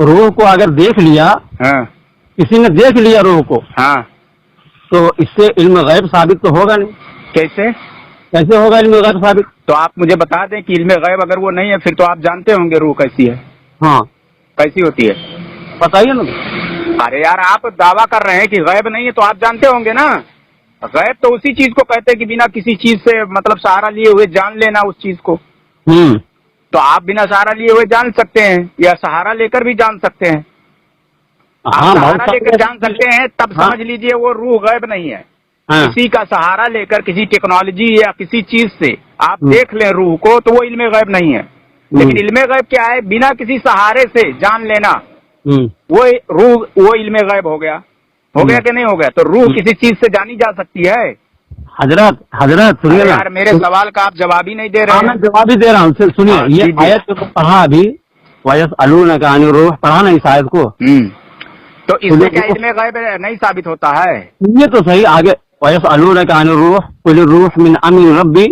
روح کو اگر دیکھ لیا, کسی نے دیکھ لیا روح کو, تو اس سے علم غیب ثابت تو ہوگا نہیں. کیسے ہوگا علم غیب ثابت؟ تو آپ مجھے بتا دیں کہ علم غیب اگر وہ نہیں ہے پھر تو آپ جانتے ہوں گے روح کیسی ہے. ہاں, کیسی ہوتی ہے بتائیے نا. ارے یار آپ دعویٰ کر رہے ہیں کہ غیب نہیں ہے تو آپ جانتے ہوں گے نا. غیب تو اسی چیز کو کہتے ہیں کہ بنا کسی چیز سے مطلب سہارا لیے ہوئے جان لینا اس چیز کو. تو آپ بنا سہارا لیے ہوئے جان سکتے ہیں یا سہارا لے کر بھی جان سکتے ہیں. آپ سہارا لے کر جان سکتے ہیں تب سمجھ لیجئے وہ روح غیب نہیں ہے. کسی کا سہارا لے کر کسی ٹیکنالوجی یا کسی چیز سے آپ دیکھ لیں روح کو تو وہ علم غیب نہیں ہے. لیکن علم غیب کیا ہے؟ بنا کسی سہارے سے جان لینا, وہ روح وہ علم غیب ہو گیا کہ نہیں ہو گیا؟ تو روح کسی چیز سے جانی جا سکتی ہے. حضرت سنیے یار میرے سوال کا آپ جواب ہی نہیں دے رہے. میں جواب ہی دے رہا ہوں. سنیے, یہ آیت کو پڑھا ابھی, وَيَسْأَلُونَكَ عَنِ الرُّوحِ, پڑھا نا اس آیت کو. تو اس میں کیا علم غیب نہیں ثابت ہوتا ہے؟ یہ تو صحیح. آگے وَيَسْأَلُونَكَ عَنِ الرُّوحِ قُلِ الرُّوحُ مِنْ أَمْرِ رَبِّي,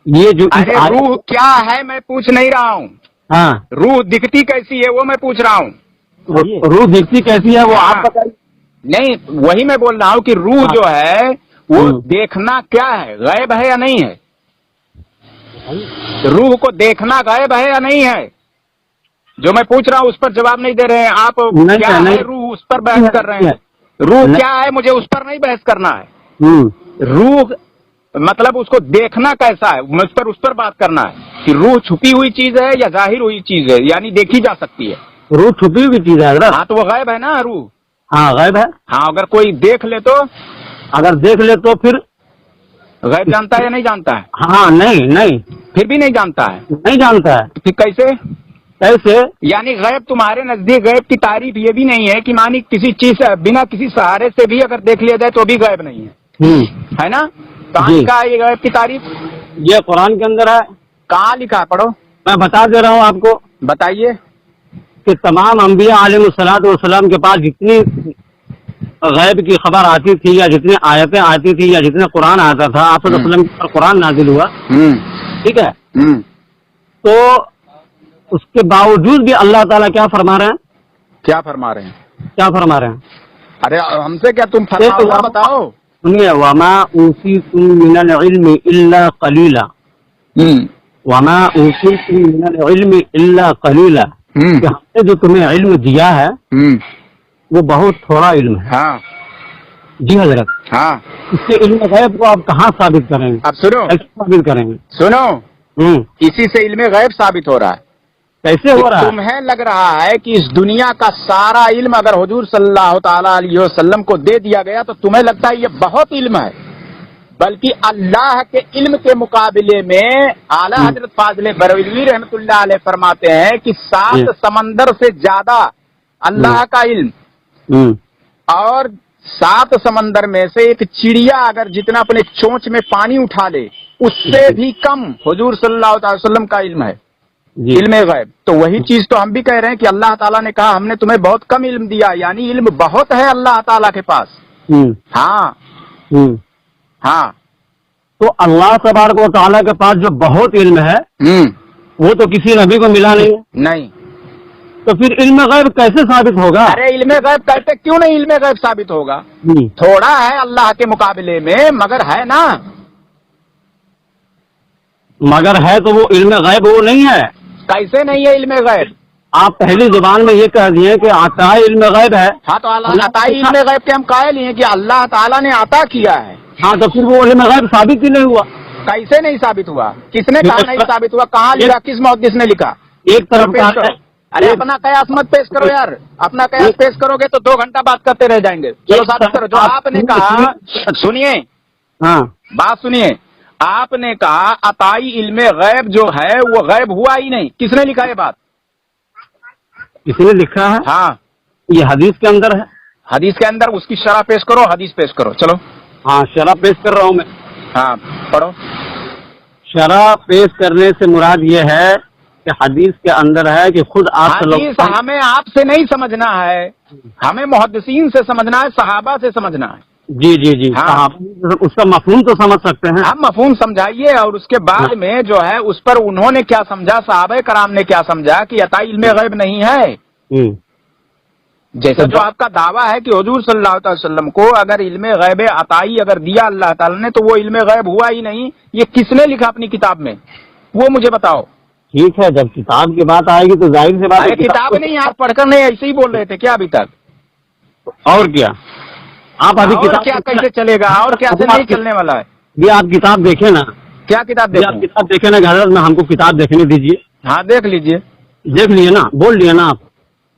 یہ جو روح کیا ہے میں پوچھ نہیں رہا ہوں. ہاں, روح دکھتی کیسی ہے وہ میں پوچھ رہا ہوں. روح دیکھتی کیسی ہے وہ آپ بتائیے. نہیں وہی میں بول رہا ہوں کہ روح جو ہے وہ دیکھنا کیا ہے, غیب ہے یا نہیں ہے؟ روح کو دیکھنا غیب ہے یا نہیں ہے؟ جو میں پوچھ رہا ہوں اس پر جواب نہیں دے رہے ہیں آپ. کیا ہے روح اس پر بحث کر رہے ہیں. روح کیا ہے مجھے اس پر نہیں بحث کرنا ہے. روح مطلب اس کو دیکھنا کیسا ہے مجھ پر اس پر بات کرنا ہے کہ روح چھپی ہوئی چیز ہے یا ظاہر ہوئی چیز ہے, یعنی دیکھی جا سکتی ہے. روح چھپی ہوئی چیز ہے حضرت. ہاں تو وہ غیب ہے نا روح. ہاں غیب ہے. ہاں اگر کوئی دیکھ لے تو, اگر دیکھ لے تو پھر غیب جانتا ہے یا نہیں جانتا ہے؟ ہاں نہیں پھر بھی نہیں جانتا ہے. نہیں جانتا ہے. پھر کیسے؟ یعنی غیب تمہارے نزدیک غیب کی تعریف یہ بھی نہیں ہے کہ مانی کسی چیز بنا کسی سہارے سے بھی اگر دیکھ لیا جائے تو بھی غیب نہیں ہے نا. کہاں لکھا ہے یہ غیب کی تعریف؟ یہ قرآن کے اندر ہے. کہاں لکھا ہے؟ پڑھو. میں بتا دے رہا ہوں آپ کو. بتائیے. کہ تمام انبیاء علیہ الصلوۃ والسلام کے پاس جتنی غیب کی خبر آتی تھی یا جتنی آیتیں آتی تھی یا جتنے قرآن آتا تھا, آپ صلی اللہ علیہ وسلم پر قرآن نازل ہوا, ٹھیک ہے, تو اس کے باوجود بھی اللہ تعالیٰ کیا فرما رہے ہیں؟ کیا فرما رہے ہیں؟ کیا فرما رہے ہیں؟ ارے ہم سے کیا تم بتاؤ. سنیے, وما اوتیتم من العلم الا قلیلا, وما اوتیتم من العلم الا قلیلا, کہ ہم نے جو تمہیں علم دیا ہے وہ بہت تھوڑا علم ہے. ہاں جی حضرت. ہاں, اس کے علم غیب کو آپ کہاں ثابت کریں گے؟ اب سنو, کیسے ثابت کریں گے؟ سنو, اسی سے علم غیب ثابت ہو رہا ہے. کیسے ہو رہا ہے؟ تمہیں لگ رہا ہے کہ اس دنیا کا سارا علم اگر حضور صلی اللہ تعالی علیہ وسلم کو دے دیا گیا تو تمہیں لگتا ہے یہ بہت علم ہے, بلکہ اللہ کے علم کے مقابلے میں اعلیٰ حضرت فاضل بریلوی رحمۃ اللہ علیہ فرماتے ہیں کہ 7 سمندر سے زیادہ اللہ کا علم, اور 7 سمندر میں سے ایک چڑیا اگر جتنا اپنے چونچ میں پانی اٹھا لے اس سے بھی کم حضور صلی اللہ علیہ وسلم کا علم ہے, علم غیب. تو وہی چیز تو ہم بھی کہہ رہے ہیں کہ اللہ تعالیٰ نے کہا ہم نے تمہیں بہت کم علم دیا, یعنی علم بہت ہے اللہ تعالیٰ کے پاس. ہاں, تو اللہ تبارک و تعالیٰ کے پاس جو بہت علم ہے وہ تو کسی نبی کو ملا نہیں. تو پھر علم غیب کیسے ثابت ہوگا؟ ارے علم غیب کہتے کیوں نہیں علم غیب ثابت ہوگا؟ تھوڑا ہے اللہ کے مقابلے میں مگر ہے نا. مگر ہے تو وہ علم غیب وہ نہیں ہے. کیسے نہیں ہے علم غیب؟ آپ پہلی زبان میں یہ کہہ دیے کہ عطا علم غیب ہے. ہاں تو عطا علم غیب کے ہم قائل ہیں کہ اللہ تعالیٰ نے عطا کیا ہے. ہاں تو پھر وہ علم غیب ثابت ہی نہیں ہوا. کیسے نہیں ثابت ہوا؟ کس نے کہا نہیں ثابت ہوا؟ کہاں لکھا؟ کس محدث نے لکھا؟ ایک طرف ارے اپنا قیاس مت پیش کرو یار, اپنا قیاس پیش کرو گے تو 2 گھنٹہ بات کرتے رہ جائیں گے. چلو ثابت کرو. جو آپ نے کہا, سنیے, ہاں بات سنیے, آپ نے کہا عطائی علم غیب جو ہے وہ غیب ہوا ہی نہیں. کس نے لکھا یہ بات؟ کسی نے لکھا ہے. ہاں یہ حدیث کے اندر ہے. حدیث کے اندر اس کی شرح پیش کرو, حدیث پیش کرو. چلو. ہاں شرح پیش کر رہا ہوں میں. ہاں پڑھو. شرح پیش کرنے سے مراد یہ ہے کہ حدیث کے اندر ہے کہ خود آپ حدیث ہمیں آپ سے نہیں سمجھنا ہے, ہمیں محدثین سے سمجھنا ہے, صحابہ سے سمجھنا ہے. جی ہاں. اس کا مفہوم تو سمجھ سکتے ہیں. ہم مفہوم سمجھائیے, اور اس کے بعد میں جو ہے اس پر انہوں نے کیا سمجھا, صحابہ کرام نے کیا سمجھا کہ عطائی علم غیب نہیں ہے. جیسا جو آپ کا دعویٰ ہے کہ حضور صلی اللہ علیہ وسلم کو اگر علم غیب عطائی اگر دیا اللہ تعالیٰ نے تو وہ علم غیب ہوا ہی نہیں، یہ کس نے لکھا اپنی کتاب میں؟ وہ مجھے بتاؤ. ٹھیک ہے، جب کتاب کی بات آئے گی تو ظاہر سے بات ہے. کتاب نہیں، آپ پڑھ کر نہیں ایسے ہی بول رہے تھے کیا ابھی تک؟ اور کیا آپ ابھی کتاب کیا کیسے چلے گا اور کیا سے نہیں چلنے والا ہے؟ جی آپ کتاب دیکھیں نا. کیا کتاب دیکھیں؟ آپ کتاب دیکھیں نا کہ حضرت میں ہم کو کتاب دیکھنے دیجیے. ہاں دیکھ لیجیے. دیکھ لیے نا، بول لیے نا آپ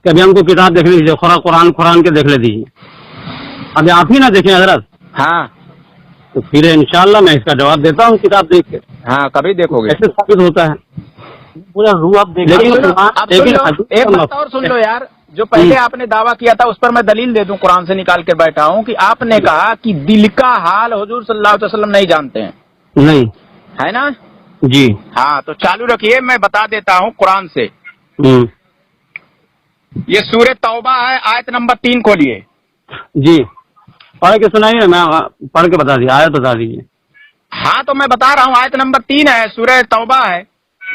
کہ ابھی ہم کو کتاب دیکھنے دیجیے، قرآن کے دیکھ لے دیجیے. ابھی آپ ہی نہ دیکھیں حضرت. ہاں تو پھر انشاءاللہ میں اس کا جواب دیتا ہوں کتاب دیکھ کے. ہاں کبھی دیکھو گے ایسے ثابت ہوتا ہے پورا روح آپ دیکھ. ایک بات اور سن لو یار، جو پہلے آپ نے دعویٰ کیا تھا اس پر میں دلیل دے دوں، قرآن سے نکال کے بیٹھا ہوں کہ آپ نے کہا کہ دل کا حال حضور صلی اللہ علیہ وسلم نہیں جانتے ہیں. نہیں ہے نا؟ جی ہاں تو چالو رکھیے، میں بتا دیتا ہوں قرآن سے. یہ سورہ توبہ ہے، آیت نمبر 3 کھولیے. جی پڑھ کے سنائیے، میں پڑھ کے بتا دیا، آیت بتا دیجیے. ہاں تو میں بتا رہا ہوں، آیت نمبر 3 ہے، سورہ توبہ ہے.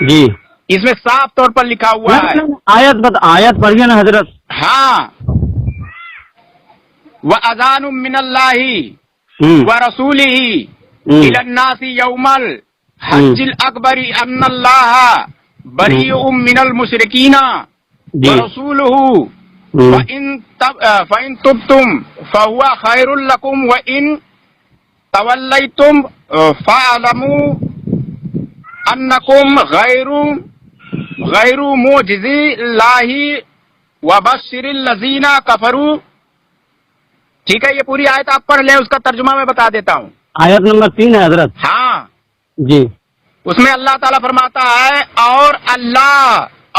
جی اس میں صاف طور پر لکھا ہوا ہے. آیت پڑھیے نا حضرت. ہاں وَأَذَانٌ مِّنَ اللَّهِ وَرَسُولِهِ إِلَى النَّاسِ يَوْمَ الْحَجِّ الْأَكْبَرِ أَنَّ اللَّهَ بَرِيءٌ مِّنَ الْمُشْرِكِينَ وَرَسُولُهُ فَإِن تُبْتُمْ فَهُوَ خَيْرٌ لَكُمْ وَإِن تَوَلَّيْتُمْ فَاعْلَمُوا أَنَّكُمْ غَيْرُ مُعْجِزِي اللَّهِ وَبَشِّرِ الَّذِينَ كَفَرُوا. ٹھیک ہے، یہ پوری آیت آپ پڑھ لیں، اس کا ترجمہ میں بتا دیتا ہوں. آیت نمبر 3 ہے حضرت. ہاں جی اس میں اللہ تعالیٰ فرماتا ہے اور اللہ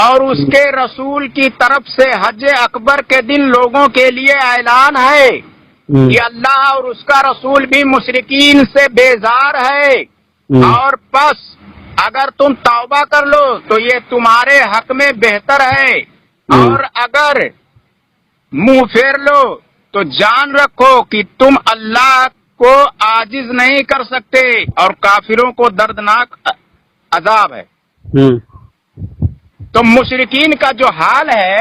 اور اس کے رسول کی طرف سے حج اکبر کے دن لوگوں کے لیے اعلان ہے کہ اللہ اور اس کا رسول بھی مشرکین سے بیزار ہے، اور پس اگر تم توبہ کر لو تو یہ تمہارے حق میں بہتر ہے، اور اگر منہ پھیر لو تو جان رکھو کہ تم اللہ کو عاجز نہیں کر سکتے، اور کافروں کو دردناک عذاب ہے. تو مشرکین کا جو حال ہے،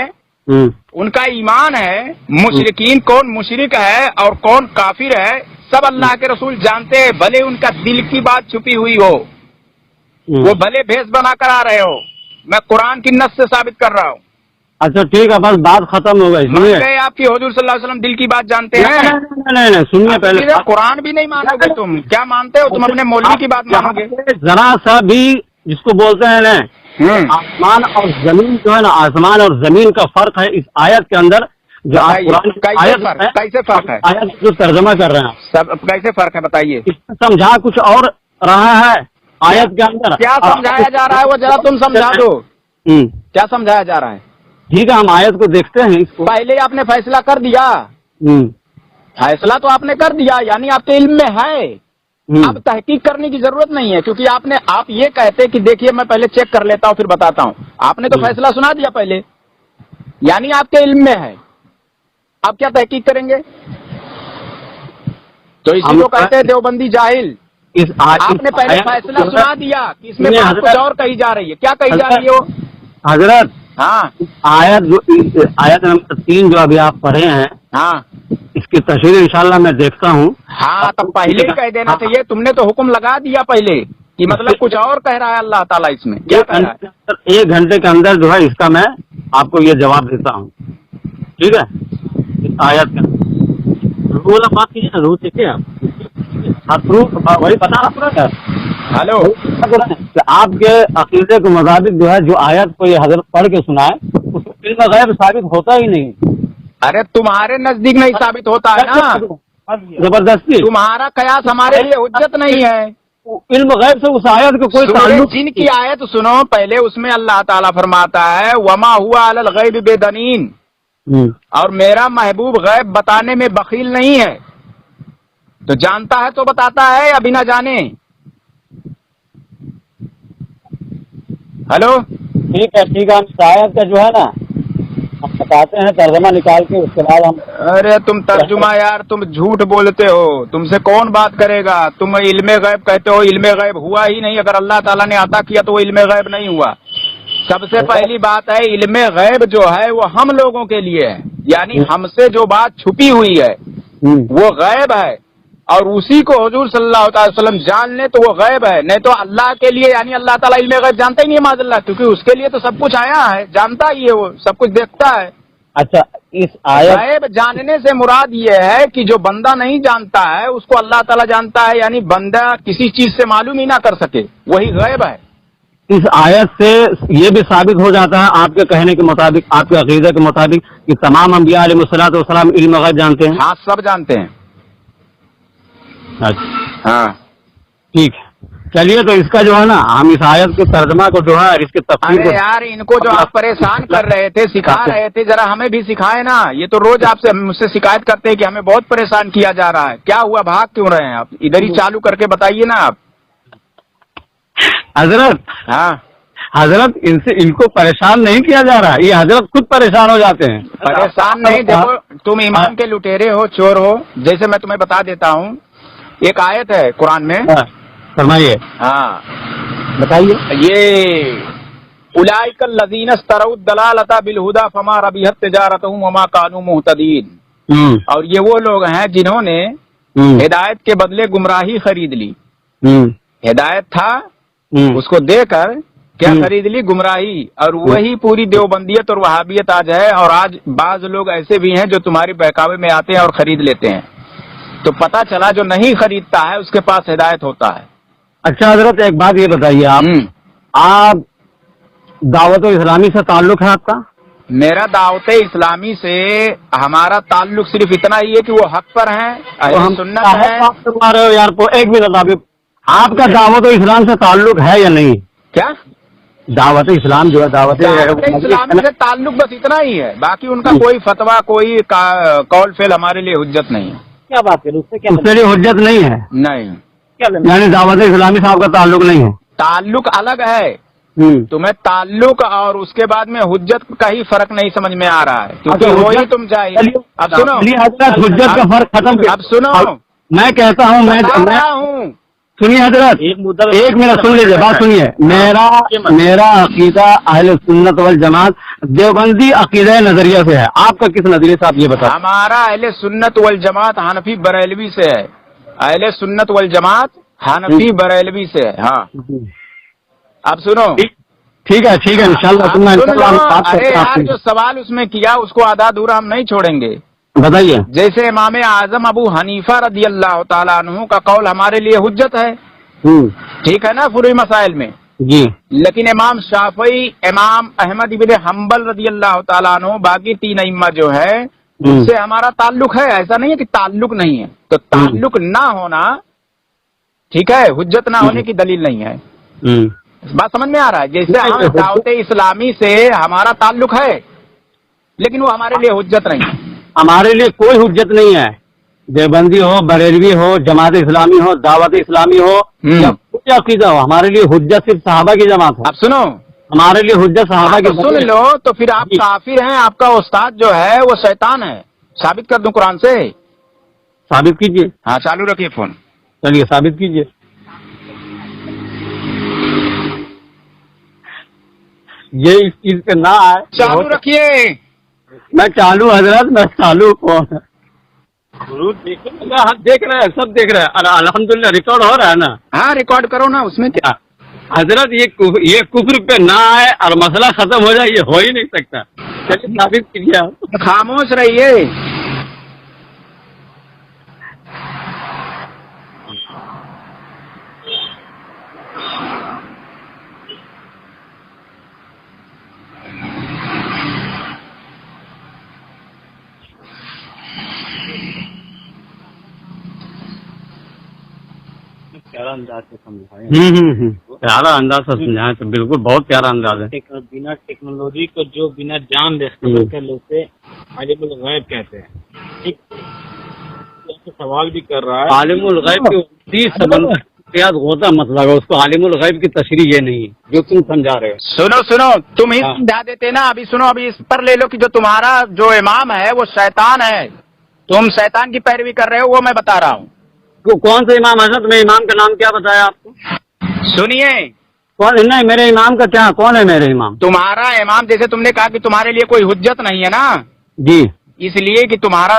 ان کا ایمان ہے، مشرکین کون مشرک ہے اور کون کافر ہے سب اللہ کے رسول جانتے ہیں، بھلے ان کا دل کی بات چھپی ہوئی ہو، وہ بھلے بھیس بنا کر آ رہے ہو. میں قرآن کی نص سے ثابت کر رہا ہوں. اچھا ٹھیک ہے، بس بات ختم ہو گئی. سنیے، آپ کی حضور صلی اللہ علیہ وسلم دل کی بات جانتے ہیں؟ نہیں سنیے پہلے. قرآن بھی نہیں مانو گے تم؟ کیا مانتے ہو تم؟ اپنے مولوی کی بات مانو گے؟ ذرا سا بھی جس کو بولتے ہیں نا آسمان اور زمین جو ہے نا، آسمان اور زمین کا فرق ہے اس آیت کے اندر. جو کیسے فرق ہے؟ آیت جو ترجمہ کر رہے ہیں سب کیسے فرق ہے بتائیے. سمجھا کچھ اور رہا ہے آیت کے اندر. کیا سمجھایا جا رہا ہے وہ ذرا تم سمجھا دو. کیا سمجھایا جا رہا ہے؟ ٹھیک ہے، ہم آیت کو دیکھتے ہیں. اس کو پہلے آپ نے فیصلہ کر دیا. فیصلہ تو آپ نے کر دیا، یعنی آپ کے علم میں ہے. اب تحقیق کرنے کی ضرورت نہیں ہے، کیونکہ آپ یہ کہتے کہ دیکھیے میں پہلے چیک کر لیتا ہوں پھر بتاتا ہوں. آپ نے تو فیصلہ سنا دیا پہلے، یعنی آپ کے علم میں ہے. آپ کیا تحقیق کریں گے؟ تو اسی کو کہتے ہیں دیوبندی جاہل. آپ نے پہلے فیصلہ سنا دیا کہ اس میں بات کچھ اور کہی جا رہی ہے. کیا کہی جا رہی ہے وہ؟ حضرت ہاں آیت نمبر 3 جو ابھی آپ پڑھے ہیں، ہاں اس کی تشریح انشاءاللہ میں دیکھتا ہوں. ہاں تب پہلے ہی کہہ دینا چاہیے. تم نے تو حکم لگا دیا پہلے کہ مطلب کچھ اور کہہ رہا ہے اللہ تعالیٰ اس میں. کیا کہہ رہا ہے؟ 1 گھنٹے کے اندر جو ہے اس کا میں آپ کو یہ جواب دیتا ہوں. ٹھیک ہے، اس آیت کا روح بات کیجیے نا، روح دیکھیے آپ وہی بتا رہا. ہلو، آپ کے عقیدے کے مطابق جو ہے جو آیت کو یہ حضرت پڑھ کے سنائے اس کو علم غیب ثابت ہوتا ہی نہیں. ارے تمہارے نزدیک نہیں ثابت ہوتا ہے نا، زبردستی. تمہارا قیاس ہمارے لیے حجت نہیں ہے. علم غیب سے اس آیت کو کوئی تعلق. جن کی آیت سنو پہلے، اس میں اللہ تعالیٰ فرماتا ہے وما ہوا علی الغیب بدنین، اور میرا محبوب غیب بتانے میں بخیل نہیں ہے. تو جانتا ہے تو بتاتا ہے یا بنا جانے؟ ہلو، ٹھیک ہے ہم آیت کا جو ہے نا ہم بتاتے ہیں ترجمہ نکال کے، اس کے بعد ہم. ارے تم ترجمہ یار، تم جھوٹ بولتے ہو. تم سے کون بات کرے گا؟ تم علم غیب کہتے ہو، علم غیب ہوا ہی نہیں. اگر اللہ تعالیٰ نے عطا کیا تو وہ علم غیب نہیں ہوا. سب سے پہلی بات ہے علم غیب جو ہے وہ ہم لوگوں کے لیے ہے، یعنی ہم سے جو بات چھپی ہوئی ہے وہ غیب ہے، اور اسی کو حضور صلی اللہ علیہ وسلم جان لیں تو وہ غیب ہے، نہیں تو اللہ کے لیے یعنی اللہ تعالیٰ علم غیب جانتا ہی نہیں ہے معاذ اللہ، کیونکہ اس کے لیے تو سب کچھ آیا ہے، جانتا ہی ہے، وہ سب کچھ دیکھتا ہے۔ اچھا اس آیت غیب جاننے سے مراد یہ ہے کہ جو بندہ نہیں جانتا ہے اس کو اللہ تعالیٰ جانتا ہے، یعنی بندہ کسی چیز سے معلوم ہی نہ کر سکے، وہی غیب ہے۔ اس آیت سے یہ بھی ثابت ہو جاتا ہے آپ کے کہنے کے مطابق، آپ کے عقیدہ کے مطابق، کہ تمام انبیاء علیہ الصلوۃ والسلام علم غیب جانتے ہیں؟ ہاں سب جانتے ہیں۔ اچھا ہاں ٹھیک ہے، چلیے تو اس کا جو ہے نا ہم اس آیت کے ترجمہ کو جو ہے اس کی تفسیر ارے یار ان کو جو آپ پریشان کر رہے تھے سکھا رہے تھے ذرا ہمیں بھی سکھائے نا، یہ تو روز آپ سے مجھ سے شکایت کرتے ہیں کہ ہمیں بہت پریشان کیا جا رہا ہے، کیا ہوا بھاگ کیوں رہے ہیں آپ؟ ادھر ہی چالو کر کے بتائیے نا آپ۔ حضرت ہاں حضرت ان کو پریشان نہیں کیا جا رہا، یہ حضرت خود پریشان ہو جاتے ہیں۔ پریشان نہیں، دیکھو تم ایمان کے لٹیرے ہو، چور ہو، جیسے میں تمہیں بتا دیتا ہوں، ایک آیت ہے قرآن میں، فرمائیے، ہاں بتائیے۔ یہ اولئک الذین اشتروا الضلالۃ بالہدی فما ربحت تجارتهم وما كانوا مهتدین، اور یہ وہ لوگ ہیں جنہوں نے ہدایت کے بدلے گمراہی خرید لی، ہدایت تھا اس کو دے کر کیا خرید لی؟ گمراہی، اور وہی پوری دیوبندیت اور وہابیت آج ہے، اور آج بعض لوگ ایسے بھی ہیں جو تمہاری بہکاوے میں آتے ہیں اور خرید لیتے ہیں، تو پتہ چلا جو نہیں خریدتا ہے اس کے پاس ہدایت ہوتا ہے۔ اچھا حضرت ایک بات یہ بتائیے، آپ دعوت اسلامی سے تعلق ہے آپ کا؟ میرا دعوت اسلامی سے ہمارا تعلق صرف اتنا ہی ہے کہ وہ حق پر ہیں، اہل سنت ہیں۔ یار ایک منٹ، آپ کا دعوت اسلام سے تعلق ہے یا نہیں؟ کیا دعوت اسلام جو ہے دعوت اسلامی سے تعلق بس اتنا ہی ہے، باقی ان کا کوئی فتویٰ کوئی قول فعل ہمارے لیے حجت نہیں ہے۔ کیا بات ہے، اس کے لیے حجت نہیں ہے؟ نہیں، یعنی دعوت اسلامی سے آپ کا تعلق نہیں ہے؟ تعلق الگ ہے، تمہیں تعلق اور اس کے بعد میں حجت کا ہی فرق نہیں سمجھ میں آ رہا ہے، کیونکہ وہی تم چاہیے۔ اب سنو، حجت کا فرق ختم، اب سنو میں کہتا ہوں، میں سنیے حضرت ایک منٹ سن لیجیے، بات سنیے، میرا عقیدہ اہل سنت والجماعت دیوبندی عقیدہ نظریہ سے ہے، آپ کا کس نظریے سے آپ یہ بتائیں؟ ہمارا اہل سنت والجماعت حنفی بریلوی سے ہے، اہل سنت والجماعت حنفی بریلوی سے ہے۔ ہاں اب سنو، ٹھیک ہے انشاءاللہ۔ ارے یار جو سوال اس میں کیا اس کو آدھا ادھورا ہم نہیں چھوڑیں گے، بتائیے۔ جیسے امام اعظم ابو حنیفہ رضی اللہ تعالیٰ عنہ کا قول ہمارے لیے حجت ہے، ٹھیک ہے نا فروعی مسائل میں، جی، لیکن امام شافعی، امام احمد بن حنبل رضی اللہ تعالیٰ عنہ، باقی تین ائمہ جو ہے ان سے ہمارا تعلق ہے، ایسا نہیں ہے کہ تعلق نہیں ہے، تو تعلق نہ ہونا ٹھیک ہے، حجت نہ ہونے کی دلیل نہیں ہے۔ بات سمجھ میں آ رہا ہے؟ جیسے ہم دعوت اسلامی سے ہمارا تعلق ہے لیکن وہ ہمارے لیے حجت نہیں ہے، ہمارے لیے کوئی حجت نہیں ہے، دیوبندی ہو، بریلوی ہو، جماعت اسلامی ہو، دعوت اسلامی ہو، یا کوئی عقیدہ ہو، ہمارے لیے حجت صرف صحابہ کی جماعت ہے۔ اب سنو، ہمارے لیے حجت صحابہ کی سن لو تو پھر آپ کافر ہیں، آپ کا استاد جو ہے وہ شیطان ہے، ثابت کر دوں قرآن سے؟ ثابت کیجیے۔ ہاں چالو رکھیے فون، چلیے ثابت کیجیے۔ یہ اس چیز پہ نہ آئے، چالو رکھیے، میں چالو حضرت، میں چالو کون دیکھ رہے ہیں، سب دیکھ رہے ہیں، الحمدللہ ریکارڈ ہو رہا ہے نا؟ ہاں ریکارڈ کرو نا، اس میں کیا حضرت یہ کفر پہ نہ آئے اور مسئلہ ختم ہو جائے، یہ ہو ہی نہیں سکتا۔ چلیے ثابت کیجیے آپ۔ خاموش رہیے۔ پیارا انداز سے سمجھائیں، پیارا انداز سے سمجھائیں تو بالکل بہت پیارا انداز ہے۔ بنا ٹیکنالوجی کو جو بنا جان دے کے لوگ سے عالم الغیب کہتے ہیں، سوال بھی کر رہا ہے عالم الغیب کی غوطہ مت لگا، اس کو عالم الغیب کی تشریح یہ نہیں جو تم سمجھا رہے ہو۔ سنو تم ہی سمجھا دیتے نا، ابھی سنو، ابھی اس پر لے لو کہ جو تمہارا جو امام ہے وہ شیطان ہے، تم شیطان کی پیروی کر رہے ہو، وہ میں بتا رہا ہوں۔ کون سا امام حضرت؟ میں امام کا نام کیا بتایا آپ کو؟ سنیے، کون نہیں میرے امام کا کیا کون ہے میرے امام؟ تمہارا امام جیسے تم نے کہا کہ تمہارے لیے کوئی حجت نہیں ہے نا جی اس لیے کہ تمہارا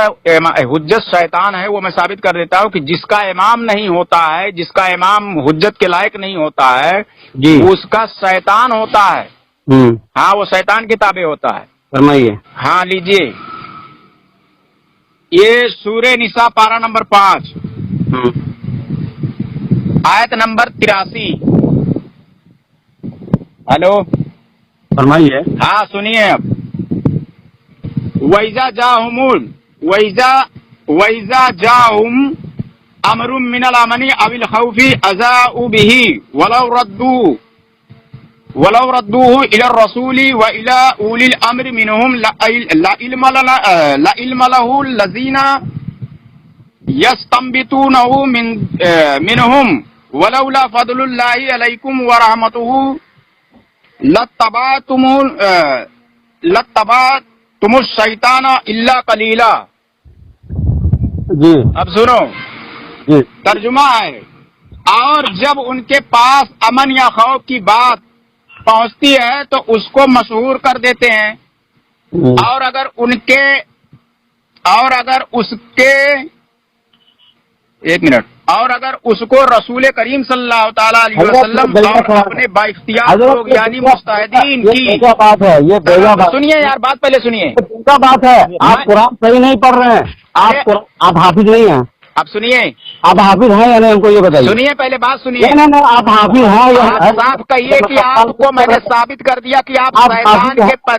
حجت شیطان ہے وہ میں ثابت کر دیتا ہوں کہ جس کا امام نہیں ہوتا ہے جس کا امام حجت کے لائق نہیں ہوتا ہے جی اس کا شیطان ہوتا ہے ہاں وہ شیطان کی تابع ہوتا ہے. فرمائیے. ہاں لیجئے یہ سورہ نساء پارہ نمبر 5 آیت نمبر 83. ہلو فرمائیے. ہاں سنیے اب. وَإِذَا جَاءَهُمْ أَمْرٌ مِّنَ الْأَمْنِ أَوِ الْخَوْفِ أَذَاعُوا بِهِ وَلَوْ رَدُّوهُ إِلَى الرَّسُولِ وَإِلَى أُولِي الْأَمْرِ مِنْهُمْ لَعِلْمَ لَهُ الَّذِينَ يَسْتَنبِطُونَهُ مِنْهُمْ وَلَوْلَا فَضْلُ اللَّهِ عَلَيْكُمْ وَرَحْمَتُهُ لَاتَّبَعْتُمُ الشَّيْطَانَ إِلَّا قَلِيلًا. جی اب سنو جی ترجمہ ہے. اور جب ان کے پاس امن یا خوف کی بات پہنچتی ہے تو اس کو مشہور کر دیتے ہیں اور اگر اس کو رسول کریم صلی اللہ تعالی علیہ وسلم اور اپنے بااختیار لوگ یعنی مستحدین کی بات ہے یہ سنیے یار بات پہلے سنیے. کا بات ہے. آپ قرآن صحیح نہیں پڑھ رہے ہیں. آپ حافظ نہیں ہیں. اب سنیے آپ حافظ ہیں یا نہیں ہم کو یہ بتائیے. سنیے پہلے بات سنیے. نہیں آپ حافظ ہیں یا صاف کہیے کہ آپ کو میں نے ثابت کر دیا کہ آپ شیطان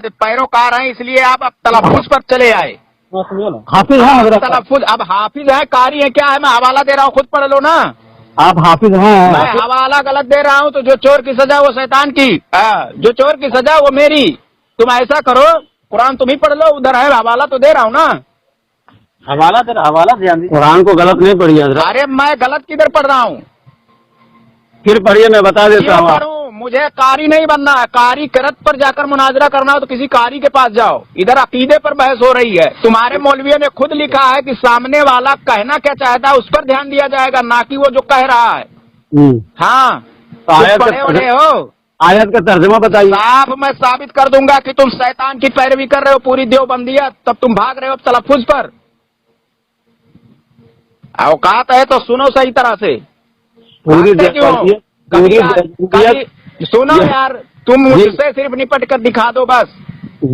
کے پیروکار ہیں اس لیے آپ اب تلفظ پر چلے آئے. حافظ ہیں حضرت. تلفظ اب حافظ ہے قاری ہے کیا ہے میں حوالہ دے رہا ہوں خود پڑھ لو نا. آپ حافظ ہیں. میں حوالہ غلط دے رہا ہوں تو جو چور کی سزا وہ شیطان کی جو چور کی سزا وہ میری. تم ایسا کرو قرآن تم ہی پڑھ لو ادھر ہے حوالہ تو دے رہا ہوں نا. حوالہ قرآن کو غلط نہیں پڑھیے حضرت. ارے میں غلط کدھر پڑھ رہا ہوں پھر پڑھیے میں بتا دیتا ہوں. مجھے قاری نہیں بننا ہے. قاری کرت پر جا کر مناظرہ کرنا ہو تو کسی قاری کے پاس جاؤ. ادھر عقیدے پر بحث ہو رہی ہے. تمہارے مولویوں نے خود لکھا ہے کہ سامنے والا کہنا کیا چاہتا ہے اس پر دھیان دیا جائے گا نہ کہ وہ جو کہہ رہا ہے. ہاں پڑھے ہوئے ہو. آیت کا ترجمہ بتائیے. صاحب میں ثابت کر دوں گا کہ تم شیطان کی پیروی کر رہے ہو پوری دیوبندیت. تب تم بھاگ رہے ہو تلفظ پر. اوقات ہے تو سنو صحیح طرح سے. سنو یار تم مجھ سے صرف نپٹ کر دکھا دو بس.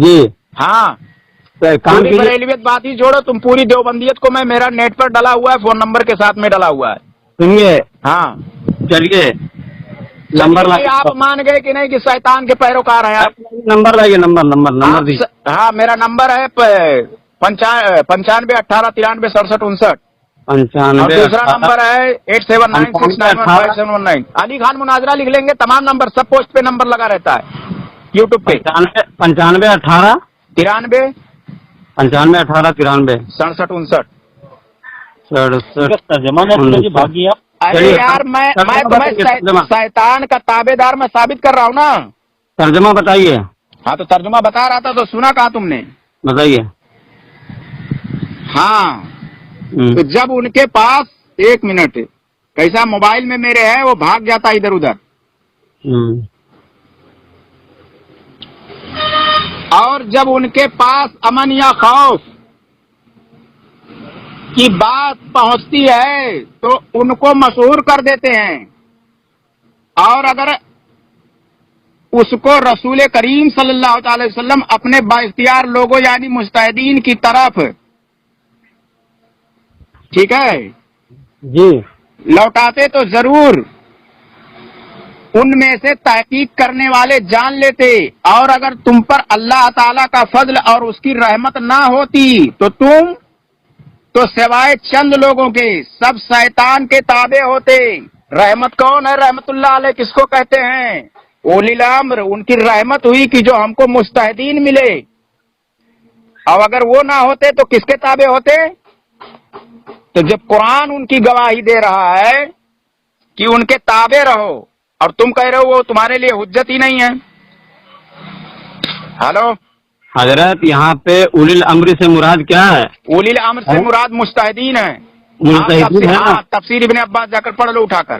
جی ہاں بریلویت بات ہی جوڑو. تم پوری دیوبندیت کو میں میرا نیٹ پر ڈلا ہوا ہے فون نمبر کے ساتھ میں ڈلا ہوا ہے. سنیے. ہاں چلیے نمبر آپ مان گئے کہ نہیں کہ شیطان کے پیروکار ہیں آپ. نمبر لائیے. نمبر دیجیے. ہاں میرا نمبر ہے 95 18 93 67 59. 95. دوسرا نمبر ہے 8796915719. علی خان مناظرہ لکھ لیں گے. تمام نمبر سب پوسٹ پہ نمبر لگا رہتا ہے یوٹیوب پہ. 95 18 93 95 18 93 67 59. ارے یار میں تمہیں شیطان کا تابع دار میں ثابت کر رہا ہوں نا. ترجمہ بتائیے. ہاں تو ترجمہ بتا رہا تھا تو سنا کہا تم نے. بتائیے. ہاں تو جب ان کے پاس 1 منٹ کیسا موبائل میں میرے ہے وہ بھاگ جاتا ادھر ادھر. اور جب ان کے پاس امن یا خوف کی بات پہنچتی ہے تو ان کو مشہور کر دیتے ہیں اور اگر اس کو رسول کریم صلی اللہ تعالی وسلم اپنے بااختیار لوگوں یعنی مجتہدین کی طرف ٹھیک ہے جی لوٹاتے تو ضرور ان میں سے تحقیق کرنے والے جان لیتے. اور اگر تم پر اللہ تعالی کا فضل اور اس کی رحمت نہ ہوتی تو تم تو سوائے چند لوگوں کے سب شیطان کے تابع ہوتے. رحمت کون ہے؟ رحمت اللہ علیہ کس کو کہتے ہیں؟ اولی الامر. ان کی رحمت ہوئی کہ جو ہم کو مجتہدین ملے. اور اگر وہ نہ ہوتے تو کس کے تابع ہوتے؟ تو جب قرآن ان کی گواہی دے رہا ہے کہ ان کے تابع رہو اور تم کہہ رہے ہو وہ تمہارے لیے حجت ہی نہیں ہے. ہلو حضرت یہاں پہ اولی الامر سے مراد کیا ہے؟ اولی الامر سے مراد مجتہدین ہیں. تفسیر ابن عباس جا کر پڑھ لو اٹھا کر.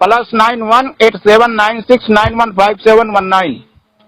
+91 8796 915719,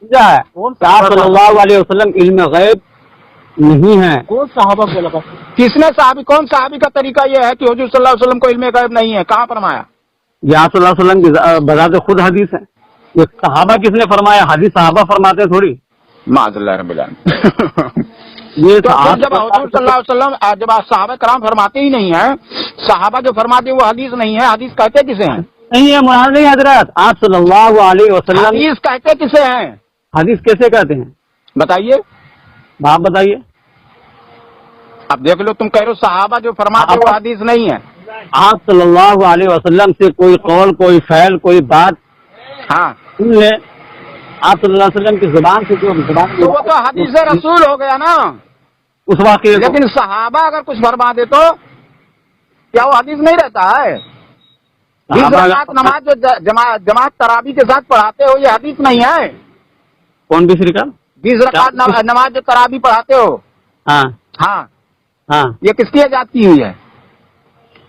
سمجھا ہے آپ صلی اللہ علیہ وسلم علم غیب نہیں ہے. کون صحابہ کو لگا؟ کس نے صحابی، کون صحابی کا طریقہ یہ ہے کہ حضور صلی اللہ علیہ وسلم کو علم غیب نہیں ہے؟ کہاں فرمایا؟ یہ آپ صلی اللہ علیہ وسلم کی بذات خود حدیث ہے. یہ صحابہ کس نے فرمایا؟ حدیث صحابہ فرماتے ہیں تھوڑی. معاذ اللہ رب العالمین. یہ تو پھر جب حضور صلی اللہ علیہ وسلم، جب صحابہ کرام فرماتے ہی نہیں ہیں، صحابہ جو فرماتے ہیں وہ حدیث نہیں ہے، حدیث کہتے کسے ہیں؟ نہیں ہے مراد نہیں حضرت. آپ صلی اللہ علیہ وسلم حدیث کہتے کسے ہیں؟ حدیث کیسے کہتے ہیں بتائیے، آپ بتائیے. اب دیکھ لو، تم کہہ رہے ہو صحابہ جو فرماتے ہیں وہ حدیث نہیں ہے. آپ صلی اللہ علیہ وسلم سے کوئی قول، کوئی فعل، کوئی بات ہاں سن لے آپ صلی اللہ علیہ وسلم کی زبان سے، جو زبان تو وہ تو حدیث رسول ہو گیا نا. اس واقعے کو. لیکن صحابہ اگر کچھ فرما دے تو کیا وہ حدیث نہیں رہتا ہے؟ 20 رکعت نماز جو جماعت تراویح کے ساتھ پڑھاتے ہو یہ حدیث نہیں ہے؟ کون 20 رکعت؟ 20 رکعت نماز جو تراویح پڑھاتے ہو، ہاں ہاں، ہاں. یہ کس کی ایجاد کی ہوئی ہے؟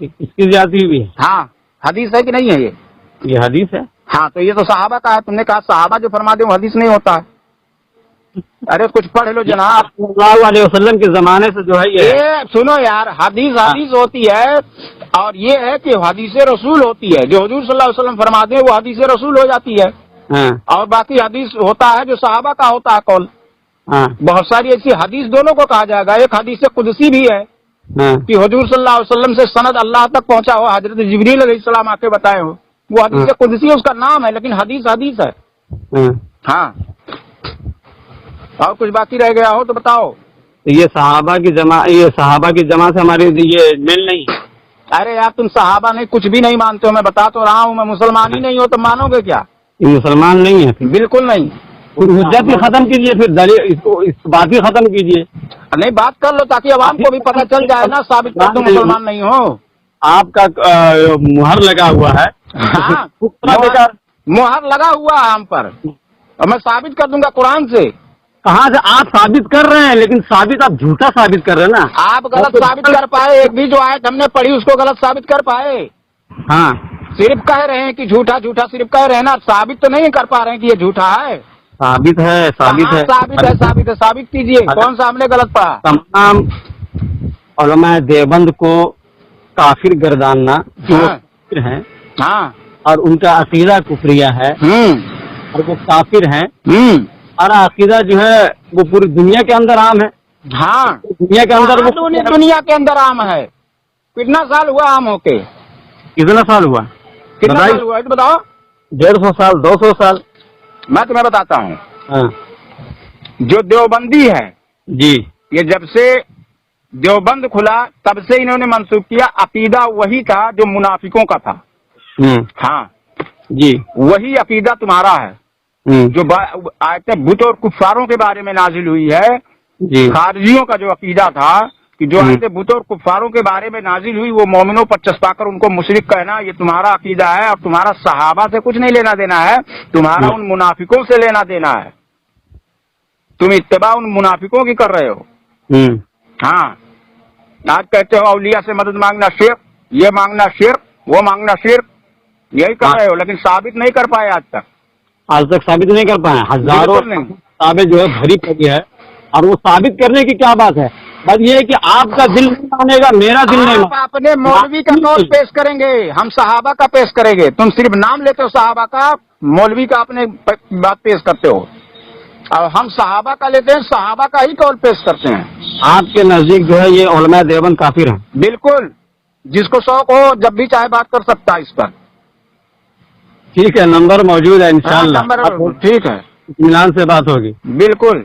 اس کی زیادتی بھی ہے. ہاں، حدیث ہے کہ نہیں ہے یہ؟ یہ حدیث ہے. ہاں، تو یہ تو صحابہ کا ہے. تم نے کہا صحابہ جو فرما دے وہ حدیث نہیں ہوتا ہے. ارے کچھ پڑھ لو جناب. صلی اللہ علیہ وسلم کے زمانے سے جو ہے یہ سنو یار، حدیث حدیث ہوتی ہے، اور یہ ہے کہ حدیث رسول ہوتی ہے. جو حضور صلی اللہ علیہ وسلم فرماتے ہیں وہ حدیث رسول ہو جاتی ہے. ہاں اور باقی حدیث ہوتا ہے جو صحابہ کا ہوتا ہے قول. ہاں بہت ساری ایسی حدیث دونوں کو کہا جائے گا. ایک حدیث قدسی بھی ہے ہاں کہ حضور صلی اللہ علیہ وسلم سے سند اللہ تک پہنچا ہو، حضرت جبریل علیہ السلام آ کے بتائے ہو، وہ حدیث قدسی اس کا نام ہے، لیکن حدیث حدیث ہے. ہاں. ہاں، اور کچھ باقی رہ گیا ہو تو بتاؤ. تو یہ صحابہ کی جماعت سے ہماری یہ میل نہیں. ارے یار تم صحابہ نہیں، کچھ بھی نہیں مانتے ہو. میں بتا تو رہا ہوں، میں مسلمان ہی نہیں ہو تو مانو گے کیا؟ یہ مسلمان نہیں ہے. بالکل نہیں. حجت بھی ختم کیجیے، پھر دلیل اس بات بھی ختم کیجیے. نہیں، بات کر لو تاکہ عوام کو بھی پتہ چل جائے نا، ثابت کر تم مسلمان نہیں ہو. آپ کا مہر لگا ہوا ہے. ہاں، مہر لگا ہوا ہے ہم پر، اور میں ثابت کر دوں گا قرآن سے. کہاں سے آپ ثابت کر رہے ہیں؟ لیکن ثابت آپ جھوٹا ثابت کر رہے ہیں نا. آپ غلط ثابت کر پائے؟ ایک بھی جو آیت ہم نے پڑھی اس کو غلط ثابت کر پائے؟ ہاں صرف کہہ رہے ہیں کہ جھوٹا جھوٹا، صرف کہہ رہے ہیں نا، ثابت تو نہیں کر پا رہے ہیں کہ یہ جھوٹا ہے. ثابت ہے. ثابت ہے، ثابت ہے، ثابت کیجیے. کون سا ہم نے غلط پڑھا؟ تمام علماء دیوبند کو کافر گرداننا کہ وہ کافر ہیں، ہاں، اور ان کا عقیدہ کفریہ ہے، اور وہ کافر ہیں. اور عقیدہ جو ہے وہ پوری دنیا کے اندر عام ہے. ہاں، دنیا کے اندر وہ دنیا کے اندر عام ہے. کتنا سال ہوا عام ہو کے؟ کتنا سال ہوا؟ کتنا سال ہوا تو بتاؤ. 150 سال، 200 سال. میں تمہیں بتاتا ہوں. ہاں جو دیوبندی ہے، جی، یہ جب سے دیوبند کھلا تب سے انہوں نے منسوخ کیا عقیدہ وہی تھا جو منافقوں کا تھا. ہاں جی، وہی عقیدہ تمہارا ہے. جو آیتیں بت اور کفاروں کے بارے میں نازل ہوئی ہے، جی، خارجیوں کا جو عقیدہ تھا کہ جو آیتیں بت اور کفاروں کے بارے میں نازل ہوئی وہ مومنوں پر چسپا کر ان کو مشرک کہنا، یہ تمہارا عقیدہ ہے. اور تمہارا صحابہ سے کچھ نہیں لینا دینا ہے، تمہارا ان منافقوں سے لینا دینا ہے. تم اتباع ان منافقوں کی کر رہے ہو. ہاں، آج کہتے ہو اولیاء سے مدد مانگنا شرک، یہ مانگنا شرک، وہ مانگنا شرک، یہی کر رہے ہو، لیکن ثابت نہیں کر پائے آج تک ثابت نہیں کر پائے. ہزاروں کتابیں جو ہے بھری پڑی ہے، اور وہ ثابت کرنے کی کیا بات ہے؟ بس یہ ہے کہ آپ کا دل نہیں مانے گا، میرا دل نہیں مانے. آپ اپنے مولوی کا قول پیش کریں گے، ہم صحابہ کا پیش کریں گے. تم صرف نام لیتے ہو صحابہ کا، مولوی کا اپنے بات پیش کرتے ہو، اور ہم صحابہ کا لیتے ہیں، صحابہ کا ہی قول پیش کرتے ہیں. آپ کے نزدیک جو ہے یہ علماء دیوبند کافر ہیں؟ بالکل، جس کو شوق ہو جب بھی چاہے بات کر سکتا ہے اس پر. ٹھیک ہے، نمبر موجود ہے انشاءاللہ. ٹھیک ہے، اطمینان سے بات ہوگی. بالکل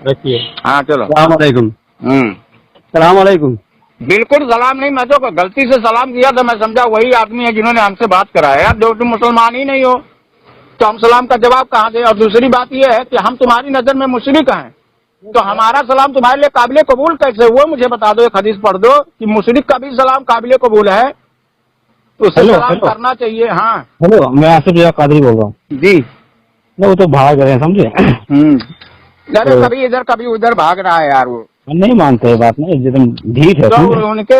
رکھیے. ہاں چلو. السلام علیکم. السلام علیکم. بالکل سلام نہیں، میں تو غلطی سے سلام کیا تھا، میں سمجھا وہی آدمی ہے جنہوں نے ہم سے بات کرایا. جو تم مسلمان ہی نہیں ہو تو ہم سلام کا جواب کہاں دیں؟ اور دوسری بات یہ ہے کہ ہم تمہاری نظر میں مشرک ہیں تو ہمارا سلام تمہارے لیے قابل قبول کیسے ہوا؟ مجھے بتا دو، ایک حدیث پڑھ دو کہ مشرک کا بھی سلام قابل قبول ہے تو اسے سلام کرنا چاہیے. ہاں ہیلو، میں آصف قادری بول رہا ہوں. جی، وہ تو بھاگ رہے ہیں سمجھے. کبھی ادھر کبھی ادھر بھاگ رہا ہے یار. وہ نہیں مانتے بات نہیں، ایک دم ڈھیٹ ہے. تو ان کے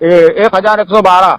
1112।